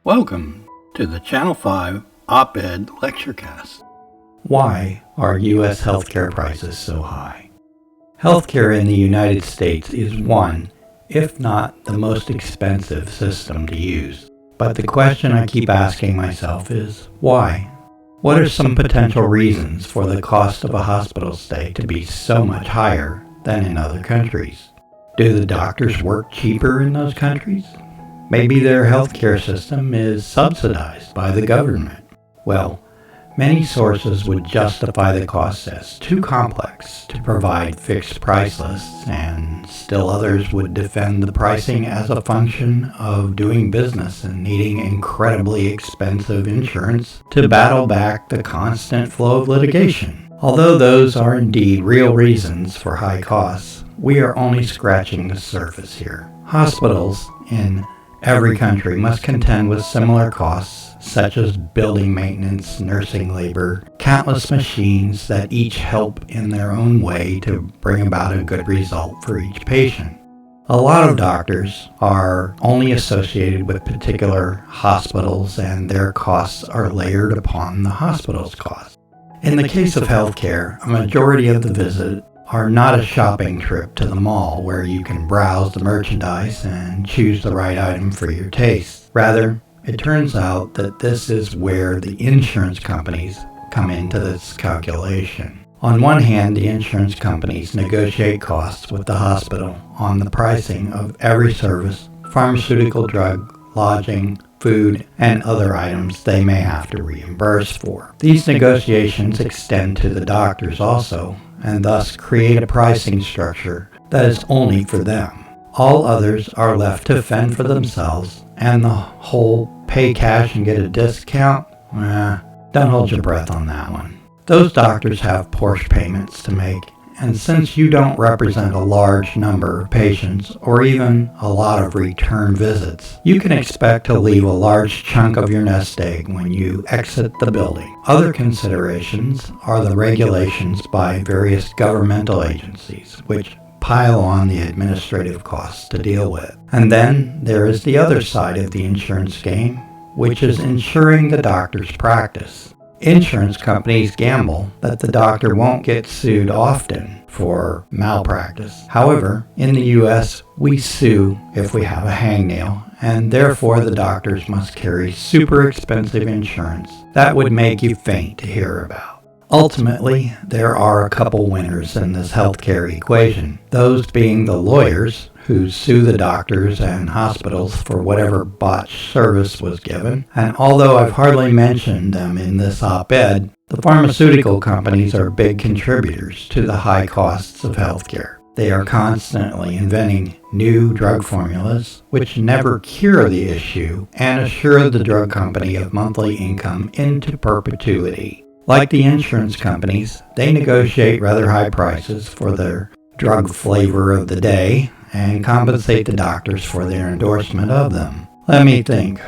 Welcome to the Channel 5 Op-Ed Lecturecast. Why are U.S. healthcare prices so high? Healthcare in the United States is one, if not the most expensive system to use. But the question I keep asking myself is, why? What are some potential reasons for the cost of a hospital stay to be so much higher than in other countries? Do the doctors work cheaper in those countries? Maybe their healthcare system is subsidized by the government. Well, many sources would justify the costs as too complex to provide fixed price lists, and still others would defend the pricing as a function of doing business and needing incredibly expensive insurance to battle back the constant flow of litigation. Although those are indeed real reasons for high costs, we are only scratching the surface here. Hospitals in every country must contend with similar costs, such as building maintenance, nursing labor, countless machines that each help in their own way to bring about a good result for each patient. A lot of doctors are only associated with particular hospitals, and their costs are layered upon the hospital's costs. In the case of healthcare, a majority of the visit are not a shopping trip to the mall where you can browse the merchandise and choose the right item for your taste. Rather, it turns out that this is where the insurance companies come into this calculation. On one hand, the insurance companies negotiate costs with the hospital on the pricing of every service, pharmaceutical, drug, lodging, food, and other items they may have to reimburse for. These negotiations extend to the doctors also, and thus create a pricing structure that is only for them. All others are left to fend for themselves, and the whole pay cash and get a discount? Don't hold your breath on that one. Those doctors have Porsche payments to make, and since you don't represent a large number of patients or even a lot of return visits, you can expect to leave a large chunk of your nest egg when you exit the building. Other considerations are the regulations by various governmental agencies, which pile on the administrative costs to deal with. And then there is the other side of the insurance game, which is insuring the doctor's practice. Insurance companies gamble that the doctor won't get sued often for malpractice. However, in the U.S., we sue if we have a hangnail, and therefore the doctors must carry super expensive insurance that would make you faint to hear about. Ultimately, there are a couple winners in this healthcare equation, those being the lawyers who sue the doctors and hospitals for whatever botched service was given. And although I've hardly mentioned them in this op-ed, the pharmaceutical companies are big contributors to the high costs of healthcare. They are constantly inventing new drug formulas which never cure the issue and assure the drug company of monthly income into perpetuity. Like the insurance companies, they negotiate rather high prices for their drug flavor of the day and compensate the doctors for their endorsement of them. Let me think.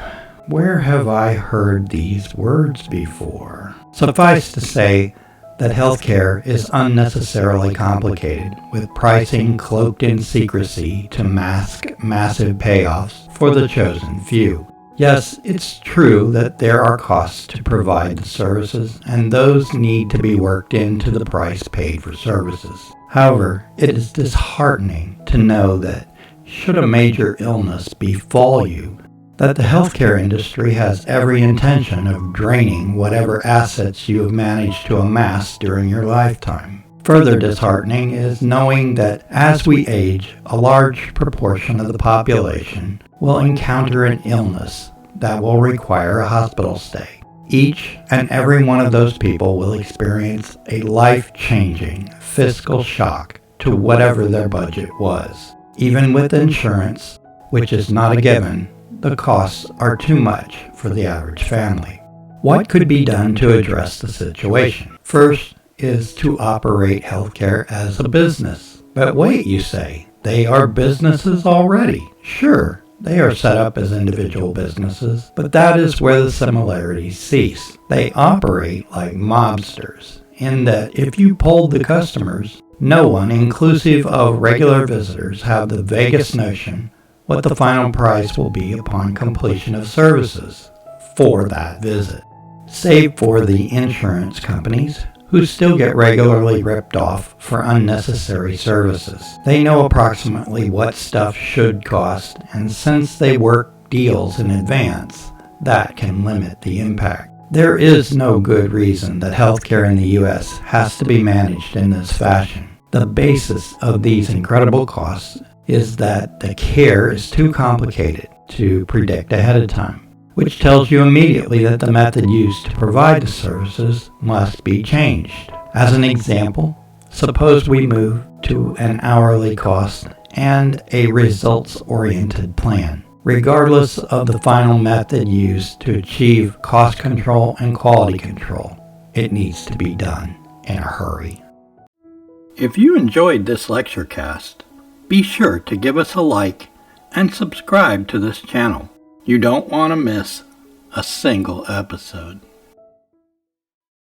Where have I heard these words before? Suffice to say that healthcare is unnecessarily complicated, with pricing cloaked in secrecy to mask massive payoffs for the chosen few. Yes, it's true that there are costs to provide the services, and those need to be worked into the price paid for services. However, it is disheartening to know that should a major illness befall you, that the healthcare industry has every intention of draining whatever assets you have managed to amass during your lifetime. Further disheartening is knowing that as we age, a large proportion of the population will encounter an illness that will require a hospital stay. Each and every one of those people will experience a life-changing fiscal shock to whatever their budget was. Even with insurance, which is not a given, the costs are too much for the average family. What could be done to address the situation? First is to operate healthcare as a business. But wait, you say, they are businesses already. Sure, they are set up as individual businesses, but that is where the similarities cease. They operate like mobsters, in that if you polled the customers, no one, inclusive of regular visitors, have the vaguest notion what the final price will be upon completion of services for that visit, save for the insurance companies who still get regularly ripped off for unnecessary services. They know approximately what stuff should cost, and since they work deals in advance, that can limit the impact. There is no good reason that healthcare in the U.S. has to be managed in this fashion. The basis of these incredible costs is that the care is too complicated to predict ahead of time, which tells you immediately that the method used to provide the services must be changed. As an example, suppose we move to an hourly cost and a results-oriented plan. Regardless of the final method used to achieve cost control and quality control, it needs to be done in a hurry. If you enjoyed this lecture cast, be sure to give us a like and subscribe to this channel. You don't want to miss a single episode.